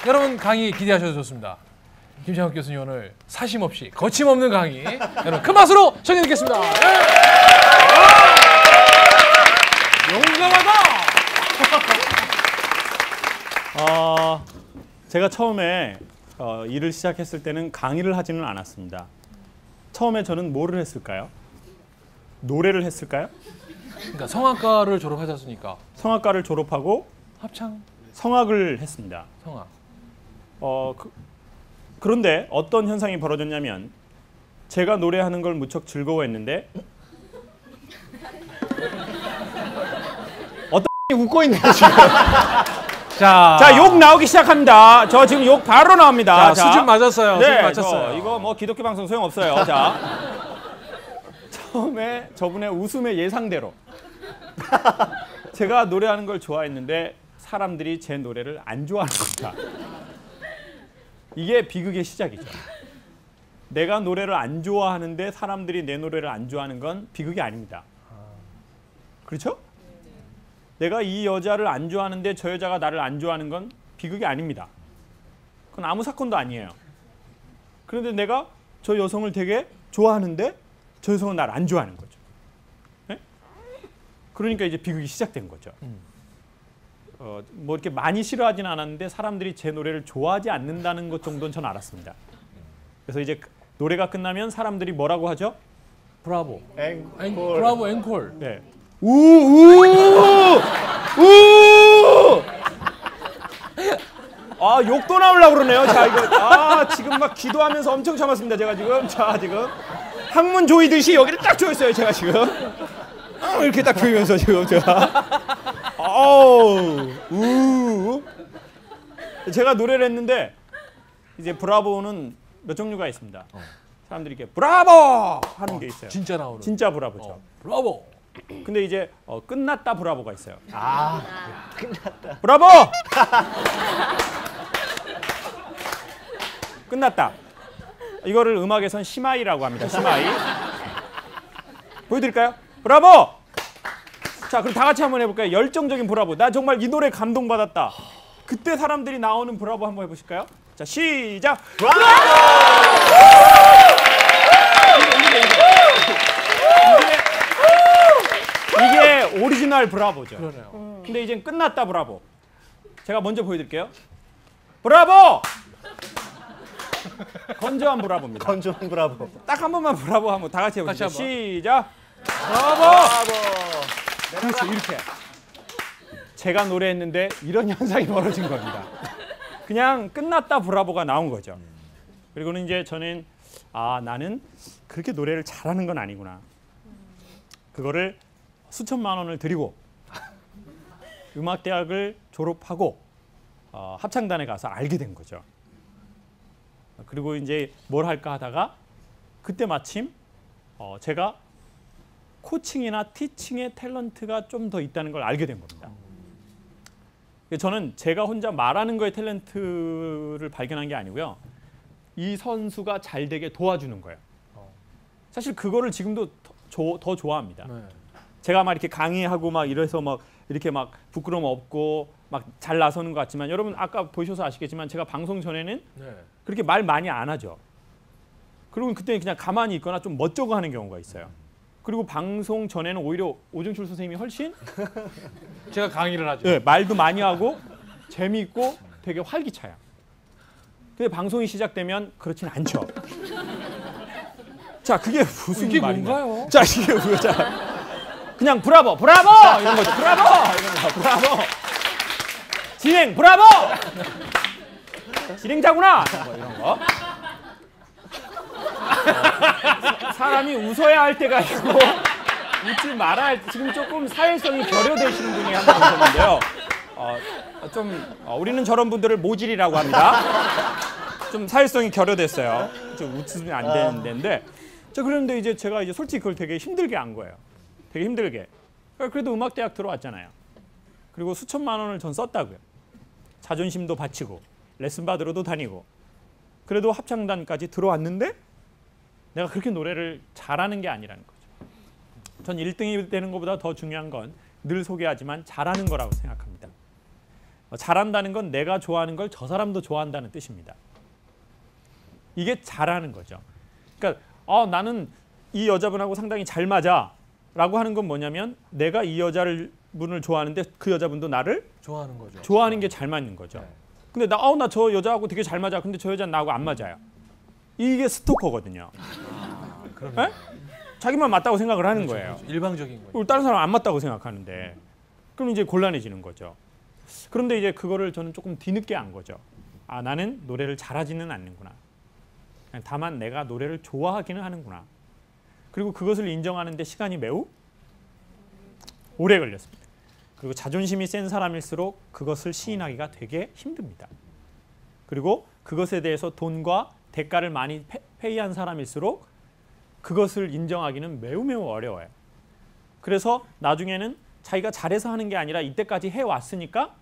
여러분 강의 기대하셔도 좋습니다. 김창욱 교수님 오늘 사심 없이 거침없는 강의 여러분 큰 박수로 청해 듣겠습니다. 용감하다. 제가 처음에 일을 시작했을 때는 강의를 하지는 않았습니다. 처음에 저는 뭐를 했을까요? 노래를 했을까요? 그러니까 성악과를 졸업하지 않습니까? 성악과를 졸업하고 합창 성악을 했습니다. 성악. 그런데 어떤 현상이 벌어졌냐면 제가 노래하는 걸 무척 즐거워했는데 어떤 웃고 있네요 지금. 자, 욕 나오기 시작합니다. 저 지금 욕 바로 나옵니다. 자, 수준 맞았어요. 네, 수준 맞췄어요. 이거 뭐 기독교 방송 소용없어요. 자, 처음에 저분의 웃음의 예상대로 제가 노래하는 걸 좋아했는데 사람들이 제 노래를 안 좋아하는 겁니다. 이게 비극의 시작이죠. 내가 노래를 안 좋아하는데 사람들이 내 노래를 안 좋아하는 건 비극이 아닙니다. 그렇죠? 내가 이 여자를 안 좋아하는데 저 여자가 나를 안 좋아하는 건 비극이 아닙니다. 그건 아무 사건도 아니에요. 그런데 내가 저 여성을 되게 좋아하는데 저 여성은 나를 안 좋아하는 거죠. 네? 그러니까 이제 비극이 시작된 거죠. 뭐 이렇게 많이 싫어하진 않았는데 사람들이 제 노래를 좋아하지 않는다는 것 정도는 전 알았습니다. 그래서 이제 노래가 끝나면 사람들이 뭐라고 하죠? 브라보. 앵콜. 브라보 앵콜. 네. 우우우! 아, 욕도 나오려고 그러네요. 자, 이거 지금 막 기도하면서 엄청 참았습니다. 제가 지금. 자, 지금 항문 조이듯이 여기를 딱 조였어요. 제가 지금. 이렇게 딱 조이면서 지금 제가. 제가 노래를 했는데 이제 브라보는 몇 종류가 있습니다. 사람들이 이렇게 브라보 하는 게 있어요. 진짜 나오는. 진짜 브라보죠. 브라보. 근데 이제 끝났다 브라보가 있어요. 끝났다. 브라보! 끝났다. 이거를 음악에선 시마이라고 합니다. 시마이. 보여드릴까요? 브라보! 자, 그럼 다 같이 한번 해볼까요? 열정적인 브라보. 나 정말 이 노래 감동받았다. 그때 사람들이 나오는 브라보 한번 해보실까요? 자, 시작! 이게 오리지널 브라보죠. 그러네요. 근데 이젠 끝났다 브라보. 제가 먼저 보여드릴게요. 브라보! 건조한 브라보입니다. 건조한 브라보. 딱 한 번만 브라보 한번 다 같이 해보시죠. 같이 한번. 시작! 브라보! 그렇죠, 이렇게. 제가 노래했는데 이런 현상이 벌어진 겁니다. 그냥 끝났다 브라보가 나온 거죠. 그리고는 이제 저는 나는 그렇게 노래를 잘하는 건 아니구나. 그거를 수천만 원을 들이고 음악대학을 졸업하고 합창단에 가서 알게 된 거죠. 그리고 이제 뭘 할까 하다가 그때 마침 제가 코칭이나 티칭의 탤런트가 좀 더 있다는 걸 알게 된 겁니다. 저는 제가 혼자 말하는 거에 탤런트를 발견한 게 아니고요. 이 선수가 잘 되게 도와주는 거예요. 사실 그거를 지금도 더 좋아합니다. 네. 제가 막 이렇게 강의하고 막 이래서 막 이렇게 막 부끄러움 없고 막 잘 나서는 것 같지만 여러분 아까 보셔서 아시겠지만 제가 방송 전에는 네. 그렇게 말 많이 안 하죠. 그리고 그때는 그냥 가만히 있거나 좀 멋쩍어 하는 경우가 있어요. 그리고 방송 전에는 오히려 오정출 선생님이 훨씬 제가 강의를 하죠. 네, 말도 많이 하고 재미있고 되게 활기차요. 근데 방송이 시작되면 그렇진 않죠. 자, 그게 무슨 이게 말인가? 뭔가요? 자, 이게 뭐야? 그냥 브라보, 브라보 이런 거죠. 브라보, 이런 거, 브라보. 진행, 브라보. 진행자구나. 이런 거. 사람이 웃어야 할 때가 있고 웃지 말아야 할 때, 지금 조금 사회성이 결여되시는 분이 한 분 계셨는데요. 우리는 저런 분들을 모질이라고 합니다. 좀 사회성이 결여됐어요. 좀 웃으면 안 되는 데인데. 자, 그런데 이제 제가 이제 솔직히 그걸 되게 힘들게 한 거예요. 되게 힘들게. 그래도 음악대학 들어왔잖아요. 그리고 수천만 원을 전 썼다고요. 자존심도 바치고 레슨 받으러도 다니고. 그래도 합창단까지 들어왔는데 내가 그렇게 노래를 잘하는 게 아니라는 거죠. 전 1등이 되는 것보다 더 중요한 건 늘 소개하지만 잘하는 거라고 생각합니다. 잘한다는 건 내가 좋아하는 걸 저 사람도 좋아한다는 뜻입니다. 이게 잘하는 거죠. 그러니까 나는 이 여자분하고 상당히 잘 맞아라고 하는 건 뭐냐면 내가 이 여자분을 좋아하는데 그 여자분도 나를 좋아하는 거죠. 좋아하는 게 잘 맞는 거죠. 네. 근데 나 저 여자하고 되게 잘 맞아. 근데 저 여자는 나하고 안 맞아요. 이게 스토커거든요. 그러면 에? 자기만 맞다고 생각을 하는 거예요. 그렇죠. 일방적인 거예요. 그리고 다른 사람 안 맞다고 생각하는데 그럼 이제 곤란해지는 거죠. 그런데 이제 그거를 저는 조금 뒤늦게 안 거죠. 나는 노래를 잘하지는 않는구나. 다만 내가 노래를 좋아하기는 하는구나. 그리고 그것을 인정하는 데 시간이 매우 오래 걸렸습니다. 그리고 자존심이 센 사람일수록 그것을 시인하기가 되게 힘듭니다. 그리고 그것에 대해서 돈과 대가를 많이 페이한 사람일수록 그것을 인정하기는 매우 어려워요. 그래서 나중에는 자기가 잘해서 하는 게 아니라 이때까지 해왔으니까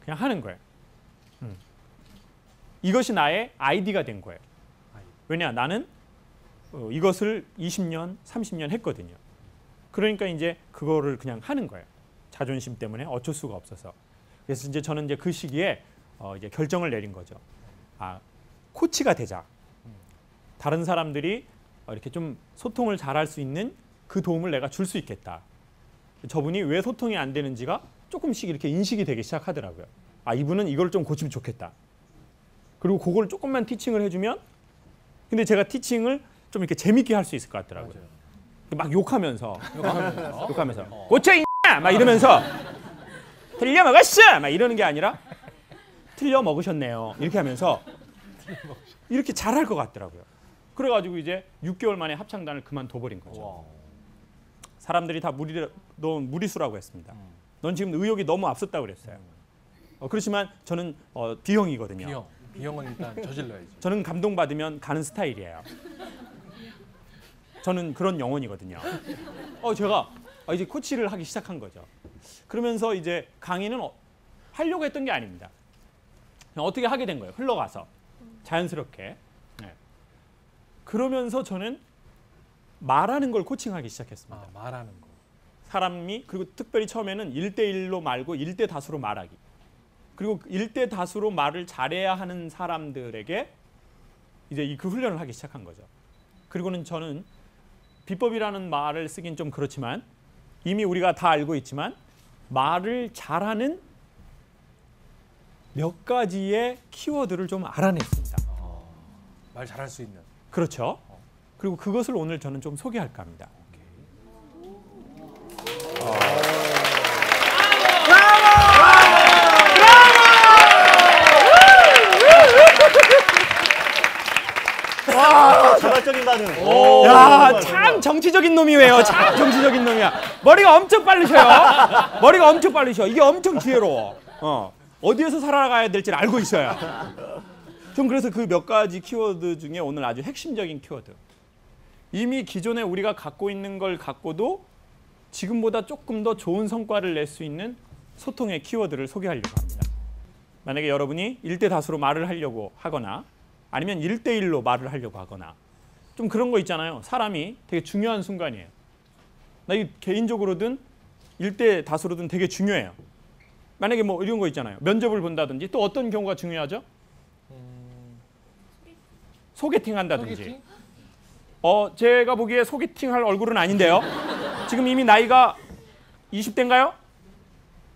그냥 하는 거예요. 이것이 나의 아이디가 된 거예요. 왜냐? 나는 이것을 20년, 30년 했거든요. 그러니까 이제 그거를 그냥 하는 거예요. 자존심 때문에 어쩔 수가 없어서. 그래서 이제 저는 이제 그 시기에 이제 결정을 내린 거죠. 코치가 되자. 다른 사람들이 이렇게 좀 소통을 잘할 수 있는 그 도움을 내가 줄 수 있겠다. 저분이 왜 소통이 안 되는지가 조금씩 이렇게 인식이 되기 시작하더라고요. 이분은 이걸 좀 고치면 좋겠다. 그리고 그걸 조금만 티칭을 해주면, 근데 제가 티칭을 좀 이렇게 재밌게 할 수 있을 것 같더라고요. 맞아요. 막 욕하면서 고쳐 이냐 막 이러면서 틀려 먹었어 막 이러는 게 아니라 틀려 먹으셨네요 이렇게 하면서 이렇게 잘할 것 같더라고요. 그래가지고 이제 6개월 만에 합창단을 그만둬버린 거죠. 와. 사람들이 다 넌 무리수라고 했습니다. 넌 지금 의욕이 너무 앞섰다고 그랬어요. 그렇지만 저는 B형이거든요. B형은 일단 저질러야지. 저는 감동받으면 가는 스타일이에요. 저는 그런 영혼이거든요. 제가 이제 코치를 하기 시작한 거죠. 그러면서 이제 강의는 하려고 했던 게 아닙니다. 그냥 어떻게 하게 된 거예요. 흘러가서 자연스럽게. 네. 그러면서 저는 말하는 걸 코칭하기 시작했습니다. 말하는 거. 사람이 그리고 특별히 처음에는 1대1로 말고 1대 다수로 말하기. 그리고 1대 다수로 말을 잘해야 하는 사람들에게 이제 그 훈련을 하기 시작한 거죠. 그리고는 저는 비법이라는 말을 쓰긴 좀 그렇지만 이미 우리가 다 알고 있지만 말을 잘하는 몇 가지의 키워드를 좀 알아냈습니다. 말 잘할 수 있는. 그렇죠. 그리고 그것을 오늘 저는 좀 소개할까 합니다. 와, 자발적인 반응. 야, 참 정치적인 놈이에요. 참 정치적인 놈이야. 머리가 엄청 빠르셔요. 머리가 엄청 빠르셔. 이게 엄청 지혜로워. 어디에서 살아가야 될지를 알고 있어요. 좀 그래서 그 몇 가지 키워드 중에 오늘 아주 핵심적인 키워드. 이미 기존에 우리가 갖고 있는 걸 갖고도 지금보다 조금 더 좋은 성과를 낼 수 있는 소통의 키워드를 소개하려고 합니다. 만약에 여러분이 1대 다수로 말을 하려고 하거나 아니면 1대1로 말을 하려고 하거나 좀 그런 거 있잖아요. 사람이 되게 중요한 순간이에요. 나 이 개인적으로든 1대 다수로든 되게 중요해요. 만약에 뭐 이런 거 있잖아요. 면접을 본다든지 또 어떤 경우가 중요하죠? 소개팅 한다든지. 소개팅? 제가 보기에 소개팅 할 얼굴은 아닌데요. 지금 이미 나이가 20대인가요?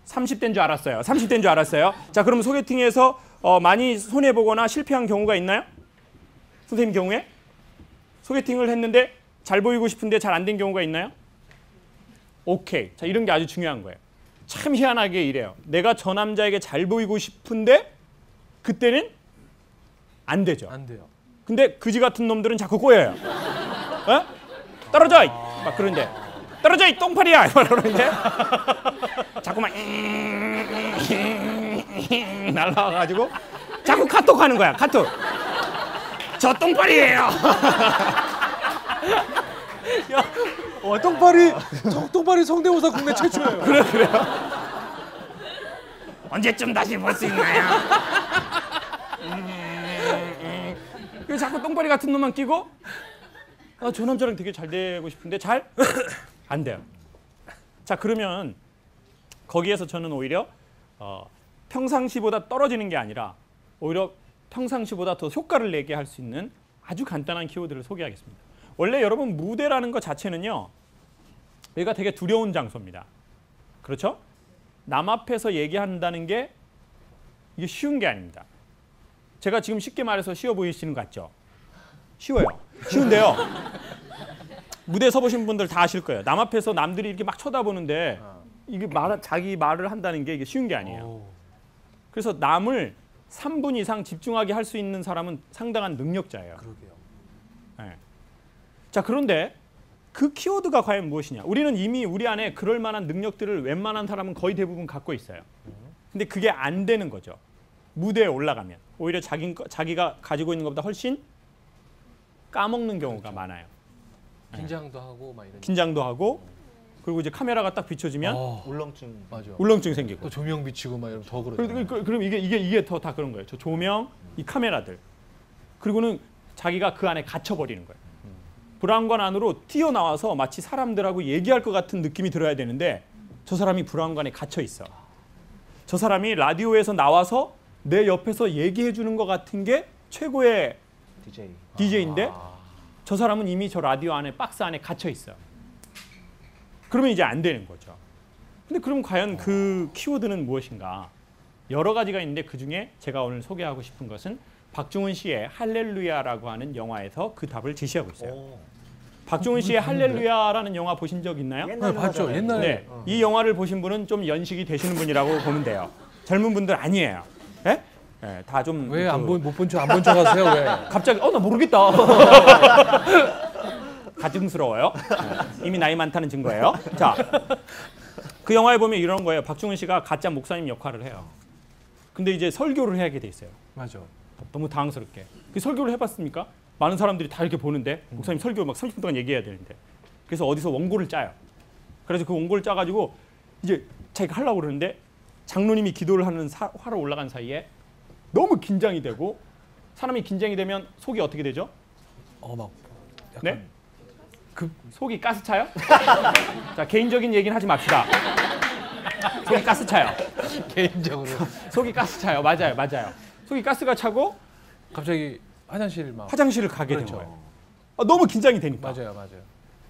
30대인 줄 알았어요. 30대인 줄 알았어요. 자, 그럼 소개팅에서 많이 손해보거나 실패한 경우가 있나요? 선생님 경우에? 소개팅을 했는데 잘 보이고 싶은데 잘 안 된 경우가 있나요? 오케이. 자, 이런 게 아주 중요한 거예요. 참 희한하게 이래요. 내가 저 남자에게 잘 보이고 싶은데 그때는 안 되죠. 안 돼요. 근데 그지 같은 놈들은 자꾸 꼬여요. 떨어져! 막 그런데 떨어져 이 똥파리야! 그러는데 자꾸만 날라와가지고 자꾸 카톡하는 거야. 카톡. 저 똥파리예요. 똥파리 성대모사 국내 최초예요. 그래요? 언제쯤 다시 볼 수 있나요? 그래서 자꾸 똥파리 같은 놈만 끼고 저 남자랑 되게 잘 되고 싶은데 잘 안 돼요. 자, 그러면 거기에서 저는 오히려 평상시보다 떨어지는 게 아니라 오히려 평상시보다 더 효과를 내게 할 수 있는 아주 간단한 키워드를 소개하겠습니다. 원래 여러분 무대라는 것 자체는요. 여기가 되게 두려운 장소입니다. 그렇죠? 남 앞에서 얘기한다는 게 이게 쉬운 게 아닙니다. 제가 지금 쉽게 말해서 쉬워 보이시는 것 같죠? 쉬워요. 쉬운데요. 무대에 서보신 분들 다 아실 거예요. 남 앞에서 남들이 이렇게 막 쳐다보는데 이게 자기 말을 한다는 게 이게 쉬운 게 아니에요. 그래서 남을 3분 이상 집중하게 할 수 있는 사람은 상당한 능력자예요. 그러게요. 네. 자, 그런데 그 키워드가 과연 무엇이냐? 우리는 이미 우리 안에 그럴 만한 능력들을 웬만한 사람은 거의 대부분 갖고 있어요. 근데 그게 안 되는 거죠. 무대에 올라가면 오히려 자기가 가지고 있는 것보다 훨씬 까먹는 경우가 많아요. 긴장도 하고 막 이런. 긴장도 하고 그리고 이제 카메라가 딱 비춰지면 울렁증. 맞아. 울렁증 생기고. 또 조명 비치고 막 이러면 더 그러죠. 그럼 이게 더 다 그런 거예요. 저 조명, 이 카메라들. 그리고는 자기가 그 안에 갇혀 버리는 거예요. 불안관 안으로 튀어나와서 마치 사람들하고 얘기할 것 같은 느낌이 들어야 되는데 저 사람이 불안관에 갇혀 있어. 저 사람이 라디오에서 나와서 내 옆에서 얘기해 주는 것 같은 게 최고의 DJ인데 저 사람은 이미 저 라디오 안에 박스 안에 갇혀 있어. 그러면 이제 안 되는 거죠. 근데 그럼 과연 그 키워드는 무엇인가? 여러 가지가 있는데 그중에 제가 오늘 소개하고 싶은 것은 박중훈 씨의 할렐루야라고 하는 영화에서 그 답을 제시하고 있어요. 박중훈 씨의 할렐루야라는 영화 보신 적 있나요? 네, 봤죠. 옛날에. 네, 이 영화를 보신 분은 좀 연식이 되시는 분이라고 보면 돼요. 젊은 분들 아니에요. 예? 네, 다 좀 왜 안 본 못 본 척 안 본 척 하세요? 왜? 갑자기 나 모르겠다. 가증스러워요. 네, 이미 나이 많다는 증거예요. 자, 그 영화에 보면 이런 거예요. 박중훈 씨가 가짜 목사님 역할을 해요. 근데 이제 설교를 해야 돼 있어요. 맞아. 너무 당황스럽게. 그 설교를 해봤습니까? 많은 사람들이 다 이렇게 보는데 목사님 설교 막 30분 동안 얘기해야 되는데 그래서 어디서 원고를 짜요. 그래서 그 원고를 짜가지고 이제 자기가 하려고 그러는데 장로님이 기도를 하는 화로 올라간 사이에 너무 긴장이 되고 사람이 긴장이 되면 속이 어떻게 되죠? 막 약간 네? 그 속이 가스 차요? 자, 개인적인 얘기는 하지 맙시다. 속이 가스 차요. 개인적으로 속이 가스 차요. 맞아요. 속이 가스가 차고 갑자기 화장실 막 화장실을 가게 된 그렇죠. 거예요. 너무 긴장이 되니까. 맞아요.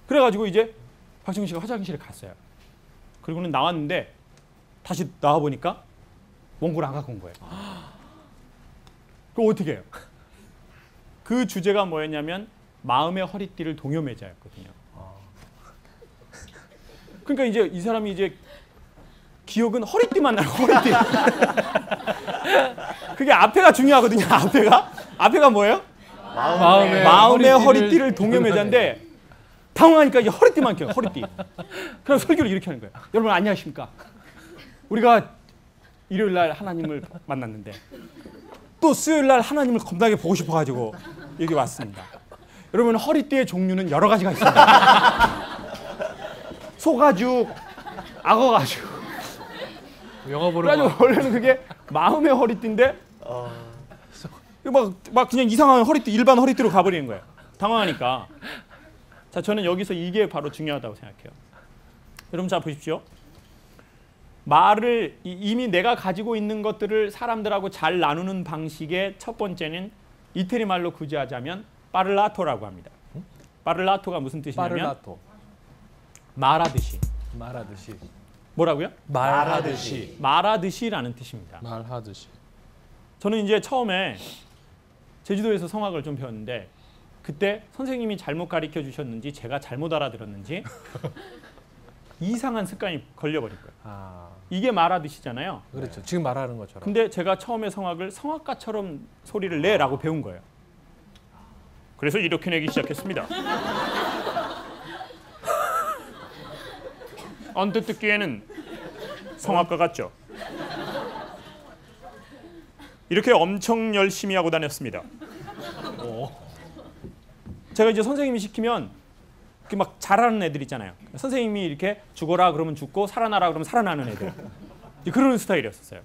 그래가지고 이제 박중훈 씨가 화장실에 갔어요. 그리고는 나왔는데 다시 나와 보니까 원고를 안 갖고 온 거예요. 그럼 어떻게 해요? 그 주제가 뭐였냐면 마음의 허리띠를 동요매자였거든요. 그러니까 이제 이 사람이 이제 기억은 허리띠만 나요. 허리띠. 그게 앞에가 중요하거든요. 앞에가 뭐예요? 마음의 허리띠를 동요매자인데 당황하니까 이제 허리띠만 켜요. 허리띠. 그럼 설교를 이렇게 하는 거예요. 여러분 안녕하십니까? 우리가 일요일 날 하나님을 만났는데 또 수요일 날 하나님을 겁나게 보고 싶어가지고 여기 왔습니다. 여러분 허리띠의 종류는 여러 가지가 있습니다. 소가죽, 악어가죽. 영화 보는 그래가지고 원래는 그게 마음의 허리띠인데 막 그냥 이상한 허리띠, 일반 허리띠로 가버리는 거예요. 당황하니까. 자, 저는 여기서 이게 바로 중요하다고 생각해요. 여러분 잘 보십시오. 말을 이미 내가 가지고 있는 것들을 사람들하고 잘 나누는 방식의 첫 번째는 이태리 말로 구제하자면 파를라토라고 합니다. 파를라토가 무슨 뜻이냐면 파를라토. 말하듯이. 뭐라고요? 말하듯이라는 뜻입니다. 말하듯이. 저는 이제 처음에 제주도에서 성악을 좀 배웠는데 그때 선생님이 잘못 가르쳐 주셨는지 제가 잘못 알아들었는지 이상한 습관이 걸려버린 거예요. 이게 말하듯이잖아요. 그렇죠. 지금 말하는 것처럼. 근데 제가 처음에 성악을 성악가처럼 소리를 내라고 배운 거예요. 그래서 이렇게 내기 시작했습니다. 언뜻 듣기에는 성악가 같죠. 이렇게 엄청 열심히 하고 다녔습니다. 제가 이제 선생님이 시키면 막 잘하는 애들 있잖아요. 선생님이 이렇게 죽어라 그러면 죽고 살아나라 그러면 살아나는 애들. 그런 스타일이었어요.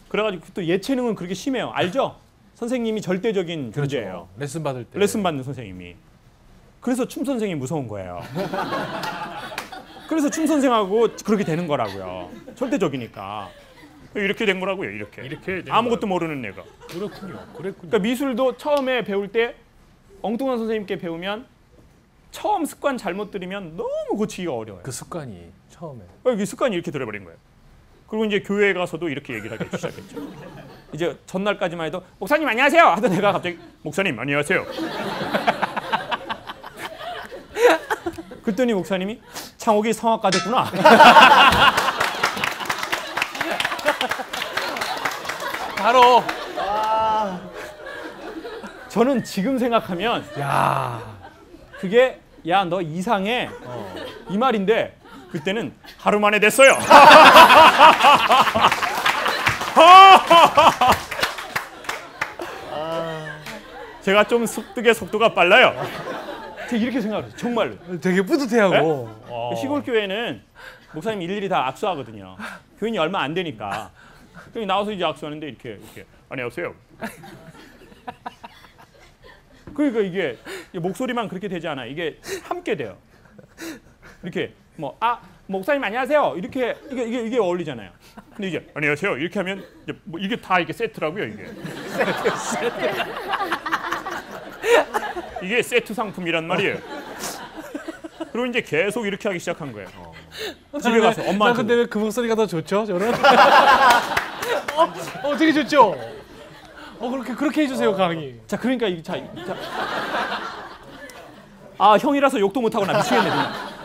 그래가지고 또 예체능은 그렇게 심해요. 알죠? 선생님이 절대적인 존재예요. 레슨 받을 때. 레슨 받는 선생님이. 그래서 춤 선생이 무서운 거예요. 그래서 춤 선생하고 그렇게 되는 거라고요. 절대적이니까. 이렇게 된 거라고요. 이렇게. 이렇게 된 아무것도 모르는 내가. 그렇군요. 그랬군요. 그러니까 미술도 처음에 배울 때 엉뚱한 선생님께 배우면 처음 습관 잘못 들이면 너무 고치기가 어려워요. 그 습관이 처음에 이게 습관이 이렇게 들어버린 거예요. 그리고 이제 교회에 가서도 이렇게 얘기를 하기 시작했죠. 이제 전날까지만 해도 목사님 안녕하세요 하던 내가 갑자기 목사님 안녕하세요. 그랬더니 목사님이 창옥이 성악가 됐구나. 바로 저는 지금 생각하면 야 그게 야 너 이상해 이 말인데 그때는 하루 만에 됐어요. 제가 좀 습득의 속도가 빨라요. 제가 이렇게 생각해요. 정말로. 되게 뿌듯해하고 시골 교회는 목사님 일일이 다 악수하거든요. 교인이 얼마 안 되니까. 그럼 나와서 이제 악수하는데 이렇게 안녕하세요. 그러니까 이게 목소리만 그렇게 되지 않아. 이게 함께 돼요. 이렇게 목사님 안녕하세요. 이렇게 이게 어울리잖아요. 근데 이제 안녕하세요. 이렇게 하면 이제 이게 다 이게 세트라고요. 이게. 이게 세트 상품이란 말이에요. 그리고 이제 계속 이렇게 하기 시작한 거예요. 집에 가서 엄마한테. 나 근데 왜 그 목소리가 더 좋죠? 저는 되게 좋죠. 그렇게 해주세요 강의. 자 그러니까 형이라서 욕도 못 하고 나 미치겠네.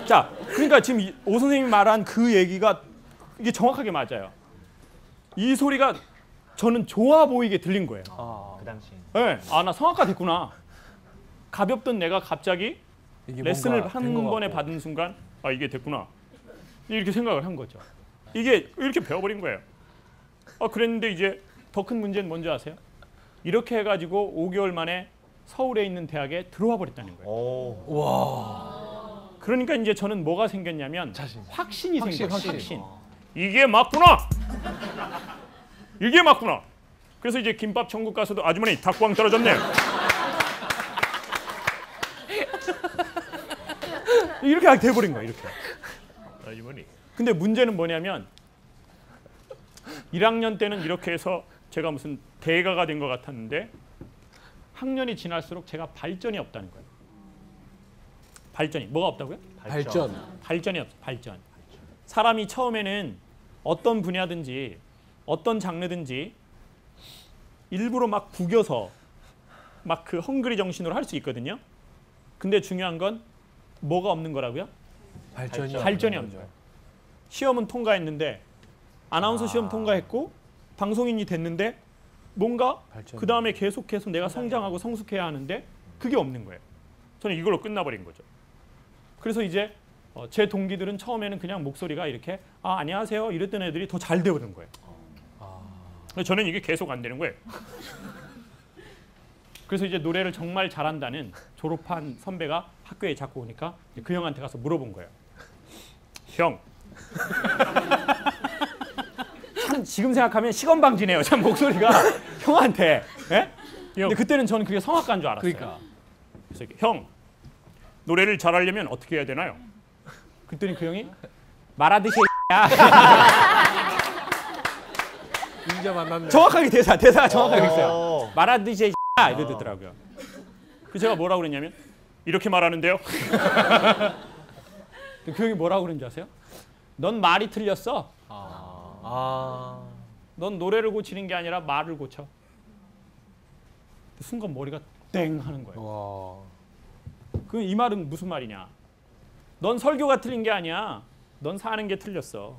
자 그러니까 지금 오 선생님이 말한 그 얘기가 이게 정확하게 맞아요. 이 소리가 저는 좋아 보이게 들린 거예요. 그 당시. 네, 나 성악가 됐구나. 가볍던 내가 갑자기 이게 레슨을 뭔가 한 된것 번에 같고. 받은 순간 이게 됐구나. 이렇게 생각을 한 거죠. 이게 이렇게 배워버린 거예요. 그랬는데 이제 더 큰 문제는 뭔지 아세요? 이렇게 해가지고 5개월 만에 서울에 있는 대학에 들어와 버렸다는 거예요. 오. 와 그러니까 이제 저는 뭐가 생겼냐면 자신. 확신이 생겨요. 확신. 확신. 이게 맞구나. 이게 맞구나. 그래서 이제 김밥 천국 가서도 아주머니 닭광 떨어졌네요. 이렇게 돼버린 거예요. 이렇게. 아주머니. 근데 문제는 뭐냐면 1학년 때는 이렇게 해서 제가 무슨 대가가 된 것 같았는데 학년이 지날수록 제가 발전이 없다는 거예요. 발전이 뭐가 없다고요? 발전이 없어. 발전. 사람이 처음에는 어떤 분야든지 어떤 장르든지 일부러 막 구겨서 막 그 헝그리 정신으로 할 수 있거든요. 근데 중요한 건 뭐가 없는 거라고요? 발전이 없는 거예요. 시험은 통과했는데 아나운서 시험 통과했고 방송인이 됐는데 뭔가 그 다음에 계속해서 내가 성장하고 성숙해야 하는데 그게 없는 거예요. 저는 이걸로 끝나버린 거죠. 그래서 이제 제 동기들은 처음에는 그냥 목소리가 이렇게 안녕하세요 이랬던 애들이 더 잘 되는 거예요. 저는 이게 계속 안 되는 거예요. 그래서 이제 노래를 정말 잘한다는 졸업한 선배가 학교에 자꾸 오니까 그 형한테 가서 물어본 거예요. 형. 참 지금 생각하면 시건방지네요. 참 목소리가 형한테. 예? 근데 그때는 저는 그게 성악가인 줄 알았어요. 그러니까. 그래서 이렇게, 형 노래를 잘하려면 어떻게 해야 되나요? 그랬더니 그 형이 말하듯이 야. 인자 만났네. 정확하게 대사가 정확하게 있어요. 말하듯이 이러더라고요. 그래서 제가 뭐라고 그랬냐면 이렇게 말하는데요. 그 형이 뭐라고 그랬는지 아세요? 넌 말이 틀렸어. 넌 노래를 고치는 게 아니라 말을 고쳐. 순간 머리가 땡 하는 거예요. 그럼 이 말은 무슨 말이냐? 넌 설교가 틀린 게 아니야. 넌 사는 게 틀렸어.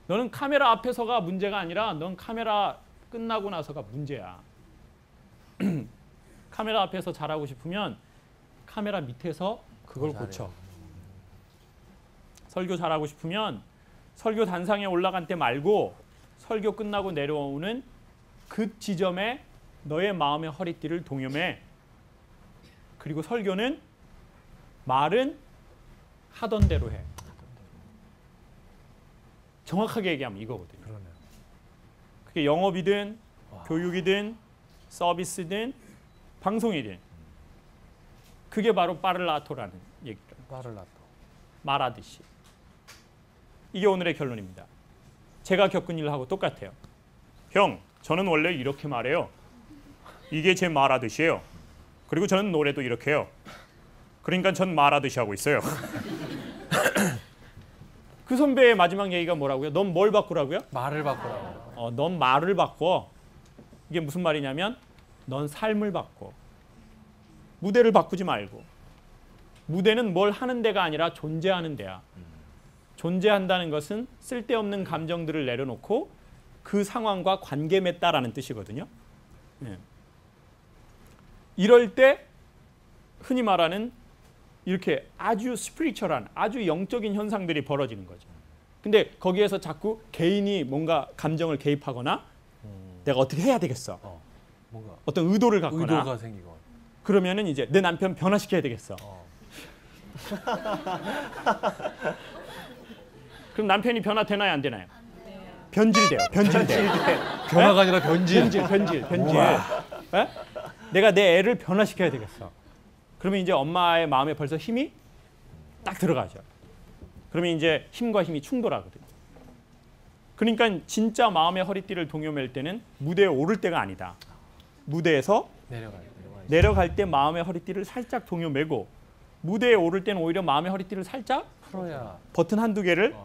너는 카메라 앞에서가 문제가 아니라 넌 카메라 끝나고 나서가 문제야. 카메라 앞에서 잘하고 싶으면 카메라 밑에서 그걸 고쳐. 설교 잘하고 싶으면 설교 단상에 올라간 때 말고 설교 끝나고 내려오는 그 지점에 너의 마음의 허리띠를 동여매. 그리고 설교는 말은 하던 대로 해. 정확하게 얘기하면 이거거든요. 그러네요. 그게 영업이든 교육이든 서비스든 방송이든 그게 바로 빠를라토라는 얘기죠. 빠를라토. 말하듯이. 이게 오늘의 결론입니다. 제가 겪은 일하고 똑같아요. 형, 저는 원래 이렇게 말해요. 이게 제 말하듯이에요. 그리고 저는 노래도 이렇게 해요. 그러니까 전 말하듯이 하고 있어요. 그 선배의 마지막 얘기가 뭐라고요? 넌 뭘 바꾸라고요? 말을 바꾸라고. 넌 말을 바꿔. 이게 무슨 말이냐면 넌 삶을 바꿔. 무대를 바꾸지 말고. 무대는 뭘 하는 데가 아니라 존재하는 데야. 존재한다는 것은 쓸데없는 감정들을 내려놓고 그 상황과 관계 맺다라는 뜻이거든요. 네. 이럴 때 흔히 말하는 이렇게 아주 스피리추얼한 아주 영적인 현상들이 벌어지는 거죠. 근데 거기에서 자꾸 개인이 뭔가 감정을 개입하거나 내가 어떻게 해야 되겠어. 뭔가 어떤 의도를 갖거나 의도가 생기고. 그러면은 이제 내 남편 변화시켜야 되겠어. 그럼 남편이 변화되나요, 안 되나요? 변질돼요. 변질돼요. 변화가 아니라 변질. 변질. 에? 내가 내 애를 변화시켜야 되겠어. 그러면 이제 엄마의 마음에 벌써 힘이 딱 들어가죠. 그러면 이제 힘과 힘이 충돌하거든요. 그러니까 진짜 마음의 허리띠를 동요맬 때는 무대에 오를 때가 아니다. 무대에서 내려갈 때 마음의 허리띠를 살짝 동요매고 무대에 오를 때는 오히려 마음의 허리띠를 살짝 풀어야. 버튼 한두 개를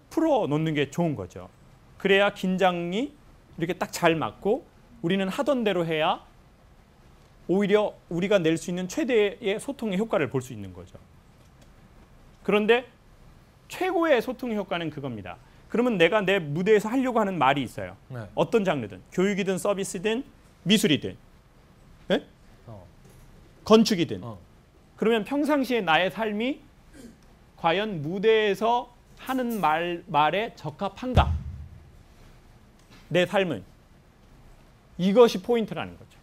풀어 놓는 게 좋은 거죠. 그래야 긴장이 이렇게 딱 잘 맞고 우리는 하던 대로 해야 오히려 우리가 낼 수 있는 최대의 소통의 효과를 볼 수 있는 거죠. 그런데 최고의 소통의 효과는 그겁니다. 그러면 내가 내 무대에서 하려고 하는 말이 있어요. 네. 어떤 장르든 교육이든 서비스든 미술이든 네? 건축이든 그러면 평상시에 나의 삶이 과연 무대에서 하는 말에 적합한가? 내 삶은 이것이 포인트라는 거죠.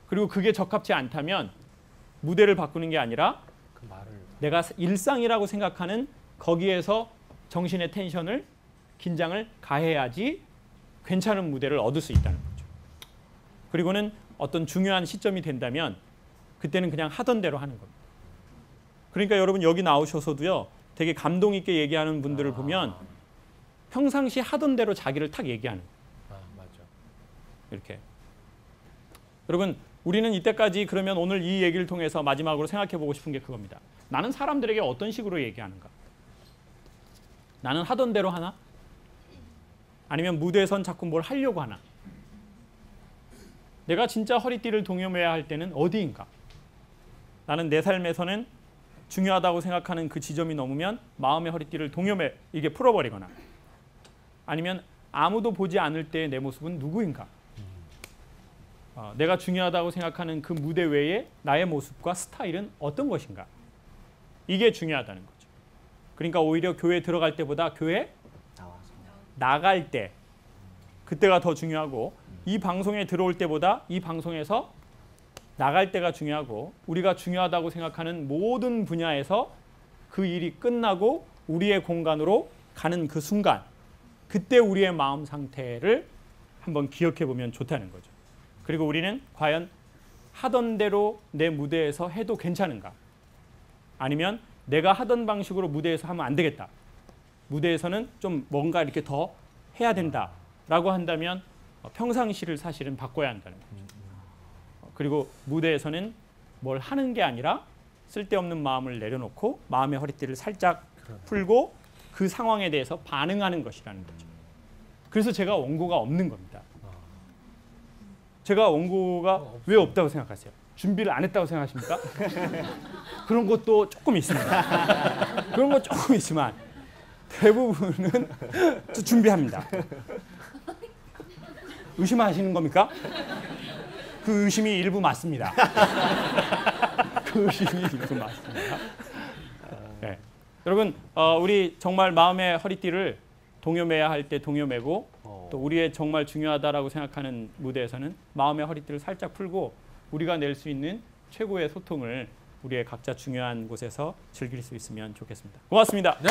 그리고 그게 적합지 않다면 무대를 바꾸는 게 아니라 그 말을 내가 일상이라고 생각하는 거기에서 정신의 텐션을 긴장을 가해야지 괜찮은 무대를 얻을 수 있다는 거죠. 그리고는 어떤 중요한 시점이 된다면 그때는 그냥 하던 대로 하는 겁니다. 그러니까 여러분 여기 나오셔서도요. 되게 감동 있게 얘기하는 분들을 보면 평상시 하던 대로 자기를 탁 얘기하는 거예요. 맞죠. 이렇게. 여러분 우리는 이때까지 그러면 오늘 이 얘기를 통해서 마지막으로 생각해 보고 싶은 게 그겁니다. 나는 사람들에게 어떤 식으로 얘기하는가? 나는 하던 대로 하나? 아니면 무대에선 자꾸 뭘 하려고 하나? 내가 진짜 허리띠를 동요매야 할 때는 어디인가? 나는 내 삶에서는 중요하다고 생각하는 그 지점이 넘으면 마음의 허리띠를 동요매 이게 풀어버리거나 아니면 아무도 보지 않을 때의 내 모습은 누구인가? 내가 중요하다고 생각하는 그 무대 외에 나의 모습과 스타일은 어떤 것인가? 이게 중요하다는 거죠. 그러니까 오히려 교회 들어갈 때보다 교회 나갈 때 그때가 더 중요하고 이 방송에 들어올 때보다 이 방송에서 나갈 때가 중요하고 우리가 중요하다고 생각하는 모든 분야에서 그 일이 끝나고 우리의 공간으로 가는 그 순간 그때 우리의 마음 상태를 한번 기억해 보면 좋다는 거죠. 그리고 우리는 과연 하던 대로 내 무대에서 해도 괜찮은가? 아니면 내가 하던 방식으로 무대에서 하면 안 되겠다. 무대에서는 좀 뭔가 이렇게 더 해야 된다라고 한다면 평상시를 사실은 바꿔야 한다는 거죠. 그리고 무대에서는 뭘 하는 게 아니라 쓸데없는 마음을 내려놓고 마음의 허리띠를 살짝 풀고 그 상황에 대해서 반응하는 것이라는 거죠. 그래서 제가 원고가 없는 겁니다. 제가 원고가 왜 없다고 생각하세요? 준비를 안 했다고 생각하십니까? 그런 것도 조금 있습니다. 그런 거 조금 있지만 대부분은 준비합니다. 의심하시는 겁니까? 그 의심이 일부 맞습니다. 그 의심이 일부 맞습니다. 네. 여러분 우리 정말 마음의 허리띠를 동요매야 할 때 동요매고 또 우리의 정말 중요하다라고 생각하는 무대에서는 마음의 허리띠를 살짝 풀고 우리가 낼 수 있는 최고의 소통을 우리의 각자 중요한 곳에서 즐길 수 있으면 좋겠습니다. 고맙습니다. 네.